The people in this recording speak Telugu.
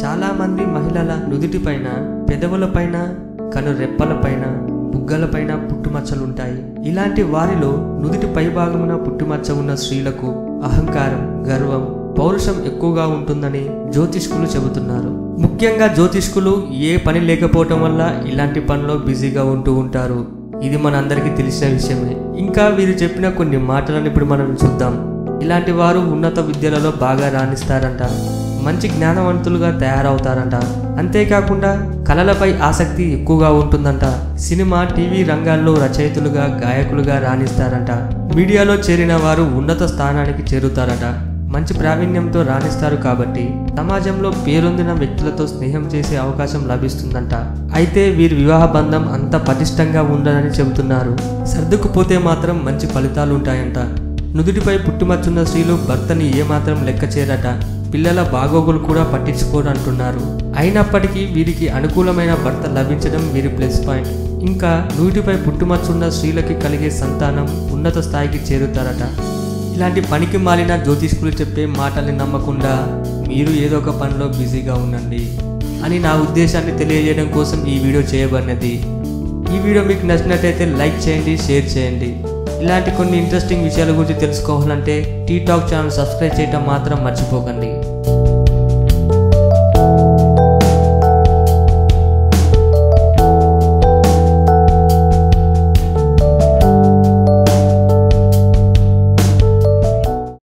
చాలామంది మహిళల నుదుటిపైన, పెదవులపైన, కను రెప్పలపైన, బుగ్గలపైన పుట్టుమచ్చలుంటాయి. ఇలాంటి వారిలో నుదుటి పైభాగమున పుట్టుమచ్చ ఉన్న స్త్రీలకు అహంకారం, గర్వం, పౌరుషం ఎక్కువగా ఉంటుందని జ్యోతిష్కులు చెబుతున్నారు. ముఖ్యంగా జ్యోతిష్కులు ఏ పని లేకపోవటం వల్ల ఇలాంటి పనిలో బిజీగా ఉంటూ ఉంటారు. ఇది మనందరికీ తెలిసిన విషయమే. ఇంకా వీరు చెప్పిన కొన్ని మాటలను ఇప్పుడు మనం చూద్దాం. ఇలాంటి వారు ఉన్నత విద్యలలో బాగా రాణిస్తారంట, మంచి జ్ఞానవంతులుగా తయారవుతారంట. అంతేకాకుండా కళలపై ఆసక్తి ఎక్కువగా ఉంటుందంట. సినిమా, టీవీ రంగాల్లో రచయితలుగా, గాయకులుగా రాణిస్తారంట. మీడియాలో చేరిన వారు ఉన్నత స్థానానికి చేరుతారట. మంచి ప్రావీణ్యంతో రాణిస్తారు కాబట్టి సమాజంలో పేరొందిన వ్యక్తులతో స్నేహం చేసే అవకాశం లభిస్తుందంట. అయితే వీరి వివాహ బంధం అంత పటిష్టంగా ఉండదని చెబుతున్నారు. సర్దుకుపోతే మాత్రం మంచి ఫలితాలు ఉంటాయంట. నుదుటిపై పుట్టుమచ్చున్న స్త్రీలు భర్తని ఏమాత్రం లెక్క చేయరట. పిల్లల బాగోగులు కూడా పట్టించుకోరంటున్నారు. అయినప్పటికీ వీరికి అనుకూలమైన భర్త లభించడం వీరి ప్లస్ పాయింట్. ఇంకా నుదుటిపై పుట్టుమచ్చున్న స్త్రీలకి కలిగే సంతానం ఉన్నత స్థాయికి చేరుతారట. ఇలాంటి పనికి మాలిన జ్యోతిష్కులు చెప్పే మాటల్ని నమ్మకుండా మీరు ఏదో ఒక పనిలో బిజీగా ఉండండి అని నా ఉద్దేశాన్ని తెలియజేయడం కోసం ఈ వీడియో చేయబడినది. ఈ వీడియో మీకు నచ్చినట్టయితే లైక్ చేయండి, షేర్ చేయండి. ఇలాంటి కొన్ని ఇంట్రెస్టింగ్ విషయాల గురించి తెలుసుకోవాలంటే టీ టాక్ ఛానల్ సబ్స్క్రైబ్ చేయడం మాత్రం మర్చిపోకండి.